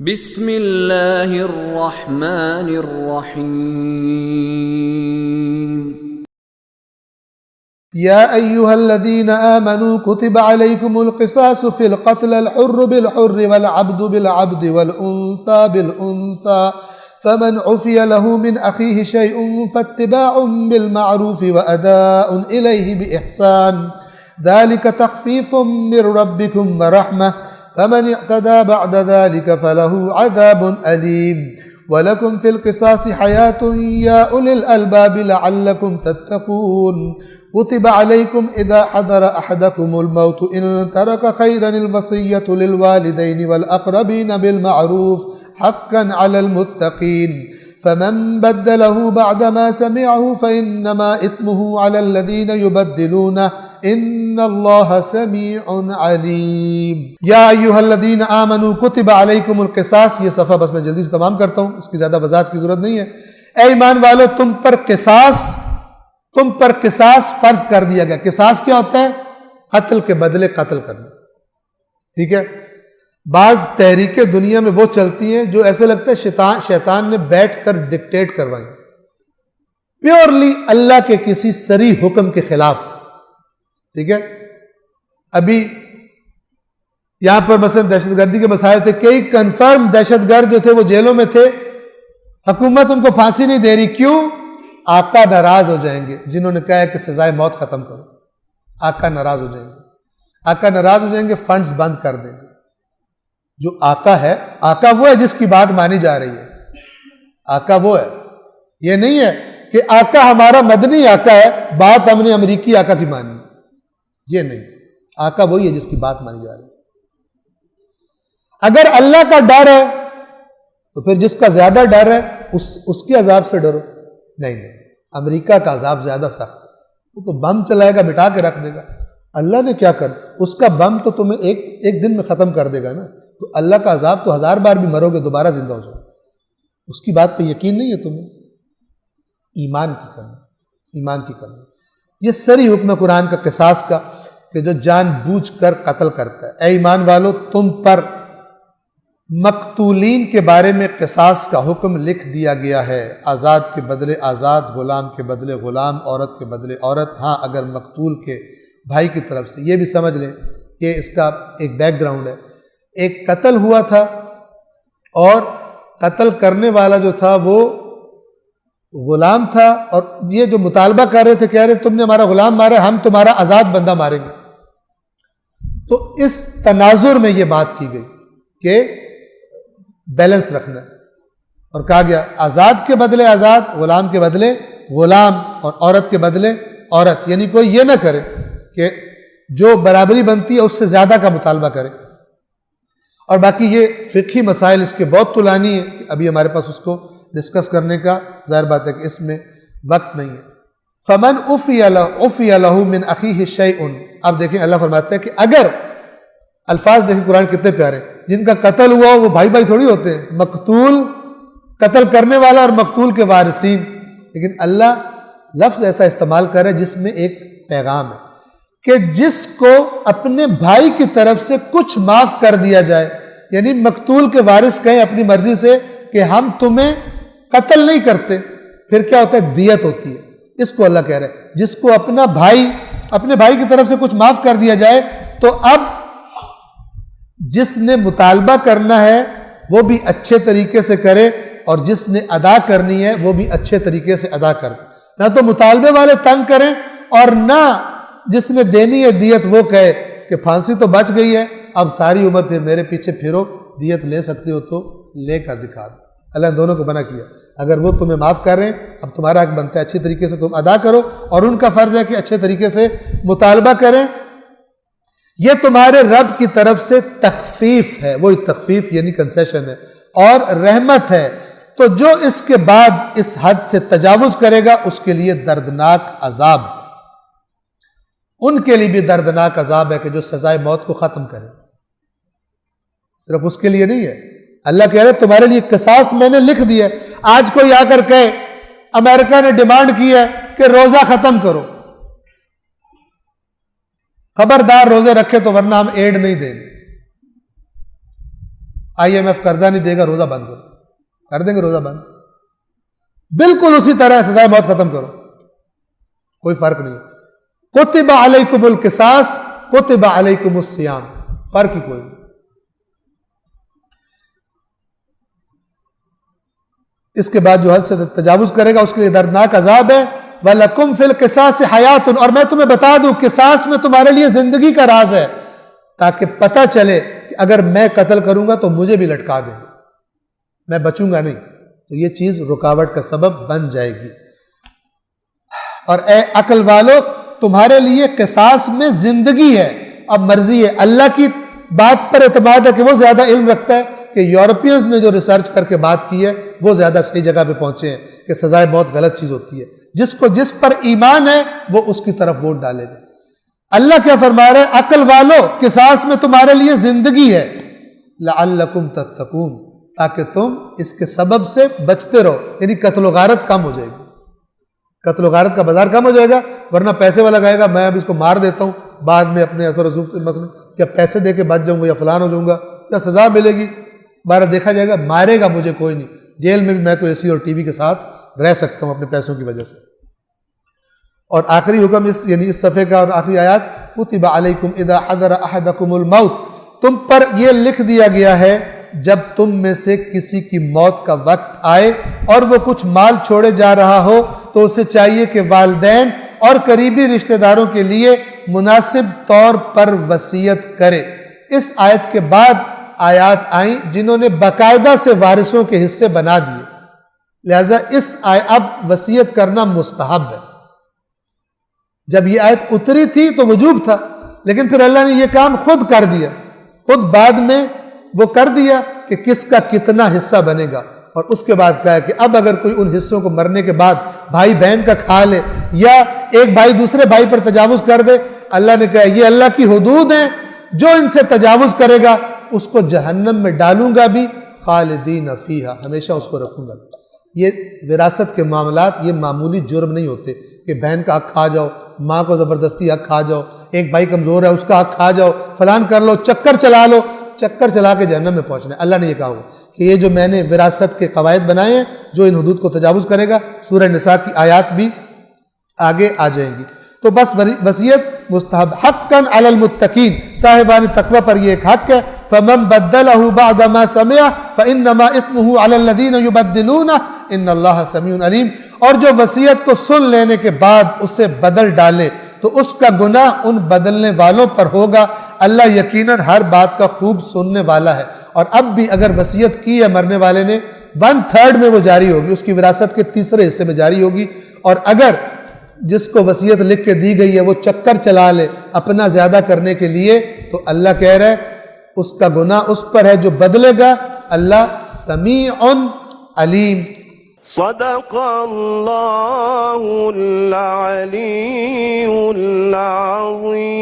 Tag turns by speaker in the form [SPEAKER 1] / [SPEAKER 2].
[SPEAKER 1] بسم اللہ الرحمن الرحیم
[SPEAKER 2] یا ایہا الذین آمنوا کتب علیکم القصاص فی القتل الحر بالحر والعبد بالعبد والانثى بالانثى فمن عفی له من اخیہ شیء فاتباع بالمعروف واداء الیہ بإحسان ذلك تخفیف من ربکم ورحمہ فمن اعتدى بعد ذلك فله عذاب أليم ولكم في القصاص حياة يا أولي الألباب لعلكم تتقون كتب عليكم إذا حضر أحدكم الموت إن ترك خيرا الوصية للوالدين والأقربين بالمعروف حقا على المتقين فمن بدله بعدما سمعه فإنما إثمه على الذين يبدلونه ان اللہ سمیع علیم یا ایہا الذین آمنوا کتب علیکم القصاص. یہ صفحہ بس میں جلدی سے تمام کرتا ہوں، اس کی زیادہ وضاحت کی ضرورت نہیں ہے. اے ایمان والو، تم پر قصاص فرض کر دیا گیا. قصاص کیا ہوتا ہے؟ قتل کے بدلے قتل کرنا. ٹھیک ہے. بعض تحریکیں دنیا میں وہ چلتی ہیں جو ایسے لگتا ہے شیطان نے بیٹھ کر ڈکٹیٹ کروائیں، پیورلی اللہ کے کسی صریح حکم کے خلاف. ٹھیک ہے. ابھی یہاں پر مثلا دہشت گردی کے مسائل تھے، کئی کنفرم دہشت گرد جو تھے وہ جیلوں میں تھے، حکومت ان کو پھانسی نہیں دے رہی. کیوں؟ آقا ناراض ہو جائیں گے. جنہوں نے کہا ہے کہ سزائے موت ختم کرو، آقا ناراض ہو جائیں گے. آقا ناراض ہو جائیں گے، فنڈز بند کر دیں گے. جو آقا ہے، آقا وہ ہے جس کی بات مانی جا رہی ہے. آقا وہ ہے، یہ نہیں ہے کہ آقا ہمارا مدنی آقا ہے، بات ہم نے امریکی آقا کی مانی. یہ نہیں، آقا وہی ہے جس کی بات مانی جا رہی ہے. اگر اللہ کا ڈر ہے تو پھر جس کا زیادہ ڈر ہے اس کے عذاب سے ڈرو. نہیں، امریکہ کا عذاب زیادہ سخت ہے. وہ تو بم چلائے گا، مٹا کے رکھ دے گا. اللہ نے کیا کر، اس کا بم تو تمہیں ایک دن میں ختم کر دے گا نا. تو اللہ کا عذاب تو 1000 بار بھی مرو گے دوبارہ زندہ ہو جاؤ. اس کی بات پہ یقین نہیں ہے تمہیں. ایمان کی کرنا. یہ سری حکم قرآن کا قصاص کا کہ جو جان بوجھ کر قتل کرتا ہے. اے ایمان والو، تم پر مقتولین کے بارے میں قصاص کا حکم لکھ دیا گیا ہے. آزاد کے بدلے آزاد، غلام کے بدلے غلام، عورت کے بدلے عورت. ہاں، اگر مقتول کے بھائی کی طرف سے، یہ بھی سمجھ لیں کہ اس کا ایک بیک گراؤنڈ ہے. ایک قتل ہوا تھا اور قتل کرنے والا جو تھا وہ غلام تھا، اور یہ جو مطالبہ کر رہے تھے، کہہ رہے تم نے ہمارا غلام مارا، ہم تمہارا آزاد بندہ ماریں گے. تو اس تناظر میں یہ بات کی گئی کہ بیلنس رکھنا ہے، اور کہا گیا آزاد کے بدلے آزاد، غلام کے بدلے غلام، اور عورت کے بدلے عورت. یعنی کوئی یہ نہ کرے کہ جو برابری بنتی ہے اس سے زیادہ کا مطالبہ کرے. اور باقی یہ فقہی مسائل اس کے بہت طولانی ہے، ابھی ہمارے پاس اس کو ڈسکس کرنے کا ظاہر بات ہے کہ اس میں وقت نہیں ہے. فمن عفی لہ من اخیہ شیء. اب دیکھیں اللہ فرماتا ہے کہ اگر، الفاظ دیکھیں قرآن کتنے پیارے ہیں. جن کا قتل ہوا وہ بھائی تھوڑی ہوتے ہیں، مقتول، قتل کرنے والا اور مقتول کے وارثین. لیکن اللہ لفظ ایسا استعمال کر رہا ہے جس میں ایک پیغام ہے کہ جس کو اپنے بھائی کی طرف سے کچھ معاف کر دیا جائے. یعنی مقتول کے وارث کہیں اپنی مرضی سے کہ ہم تمہیں قتل نہیں کرتے، پھر کیا ہوتا ہے؟ دیت ہوتی ہے. اس کو اللہ کہہ رہا ہے جس کو اپنے بھائی کی طرف سے کچھ معاف کر دیا جائے. تو اب جس نے مطالبہ کرنا ہے وہ بھی اچھے طریقے سے کرے، اور جس نے ادا کرنی ہے وہ بھی اچھے طریقے سے ادا کر دے. نہ تو مطالبے والے تنگ کریں، اور نہ جس نے دینی ہے دیت وہ کہے کہ پھانسی تو بچ گئی ہے، اب ساری عمر پھر میرے پیچھے پھرو، دیت لے سکتے ہو تو لے کر دکھا دو. اللہ نے دونوں کو منع کیا. اگر وہ تمہیں معاف کر رہے ہیں، اب تمہارا حق بنتا ہے اچھے طریقے سے تم ادا کرو، اور ان کا فرض ہے کہ اچھے طریقے سے مطالبہ کریں. یہ تمہارے رب کی طرف سے تخفیف ہے. وہی تخفیف یعنی کنسیشن ہے اور رحمت ہے. تو جو اس کے بعد اس حد سے تجاوز کرے گا اس کے لیے دردناک عذاب. ان کے لیے بھی دردناک عذاب ہے کہ جو سزائے موت کو ختم کرے. صرف اس کے لیے نہیں ہے. اللہ کہہ رہے تمہارے لیے قصاص میں نے لکھ دیا ہے. آج کوئی آ کر کہے امریکہ نے ڈیمانڈ کی ہے کہ روزہ ختم کرو، خبردار روزے رکھے تو ورنہ ہم ایڈ نہیں دیں گے. IMF قرضہ نہیں دے گا روزہ بند کرو، کر دیں گے روزہ بند؟ بالکل اسی طرح سزائے موت ختم کرو، کوئی فرق نہیں۔ کتب علیکم القصاص کتب علیکم الصیام، فرق ہی کوئی نہیں۔ اس کے بعد جو حد سے تجاوز کرے گا اس کے لیے دردناک عذاب ہے۔ وَلَكُمْ فِي الْقِصَاصِ حَيَاتٌ، اور میں تمہیں بتا دوں قصاص میں تمہارے لیے زندگی کا راز ہے، تاکہ پتہ چلے کہ اگر میں قتل کروں گا تو مجھے بھی لٹکا دیں گے، میں بچوں گا نہیں، تو یہ چیز رکاوٹ کا سبب بن جائے گی۔ اور اے عقل والو تمہارے لیے قصاص میں زندگی ہے۔ اب مرضی ہے، اللہ کی بات پر اعتماد ہے کہ وہ زیادہ علم رکھتا ہے کہ یورپینز نے جو ریسرچ کر کے بات کی ہے وہ زیادہ صحیح جگہ پہ پہنچے ہیں کہ سزائے موت غلط چیز ہوتی ہے۔ جس پر ایمان ہے وہ اس کی طرف ووٹ ڈالے گا۔ اللہ کیا فرما رہے ہیں؟ عقل والو قصاص میں تمہارے لیے زندگی ہے، لعلکم تتقون، تاکہ تم اس کے سبب سے بچتے رہو، یعنی قتل و غارت کم ہو جائے گی، قتل و غارت کا بازار کم ہو جائے گا۔ ورنہ پیسے والا کہے گا میں اب اس کو مار دیتا ہوں، بعد میں اپنے اثر رسوخ سے مثلا کیا پیسے دے کے بچ جاؤں گا یا فلان ہو جاؤں گا یا سزا ملے گی، بارہ دیکھا جائے گا، مارے گا مجھے کوئی نہیں، جیل میں بھی میں تو AC اور TV کے ساتھ رہ سکتا ہوں اپنے پیسوں کی وجہ سے۔ اور آخری حکم یعنی اس صفحے کا اور آخری آیات، کتب علیکم اذا حضر احدکم الموت، تم پر یہ لکھ دیا گیا ہے جب تم میں سے کسی کی موت کا وقت آئے اور وہ کچھ مال چھوڑے جا رہا ہو تو اسے چاہیے کہ والدین اور قریبی رشتہ داروں کے لیے مناسب طور پر وصیت کرے۔ اس آیت کے بعد آیات آئیں جنہوں نے باقاعدہ سے وارثوں کے حصے بنا دیے، لہذا اب وصیت کرنا مستحب ہے۔ جب یہ آیت اتری تھی تو وجوب تھا، لیکن پھر اللہ نے یہ کام خود کر دیا، خود بعد میں وہ کر دیا کہ کس کا کتنا حصہ بنے گا، اور اس کے بعد کہا کہ اب اگر کوئی ان حصوں کو مرنے کے بعد بھائی بہن کا کھا لے یا ایک بھائی دوسرے بھائی پر تجاوز کر دے، اللہ نے کہا یہ اللہ کی حدود ہیں، جو ان سے تجاوز کرے گا اس کو جہنم میں ڈالوں گا بھی، خالدین فیہا، ہمیشہ اس کو رکھوں گا۔ یہ وراثت کے معاملات یہ معمولی جرم نہیں ہوتے کہ بہن کا حق کھا جاؤ، ماں کو زبردستی حق کھا جاؤ، ایک بھائی کمزور ہے اس کا حق کھا جاؤ، فلان کر لو، چکر چلا لو، چکر چلا کے جہنم میں پہنچنا ہے۔ اللہ نے یہ کہا ہوگا کہ یہ جو میں نے وراثت کے قواعد بنائے ہیں، جو ان حدود کو تجاوز کرے گا، سورہ نساء کی آیات بھی آگے آ جائیں گی۔ تو بس وصیت مستحب، حقا علی المتقین، صاحبان تقوی پر یہ ایک حق ہے۔ فمن بدلہ بعد ما سمع فانما اثمہ علی الذین یبدلونہ ان اللہ سمیع علیم، اور جو وصیت کو سن لینے کے بعد اسے بدل ڈالے تو اس کا گناہ ان بدلنے والوں پر ہوگا، اللہ یقیناً ہر بات کا خوب سننے والا ہے۔ اور اب بھی اگر وصیت کی ہے مرنے والے نے 1/3 میں وہ جاری ہوگی، اس کی وراثت کے تیسرے حصے میں جاری ہوگی، اور اگر جس کو وصیت لکھ کے دی گئی ہے وہ چکر چلا لے اپنا زیادہ کرنے کے لیے تو اللہ کہہ رہے اس کا گناہ اس پر ہے جو بدلے گا، اللہ سمیع علیم۔
[SPEAKER 3] صدق اللہ العلی العظیم۔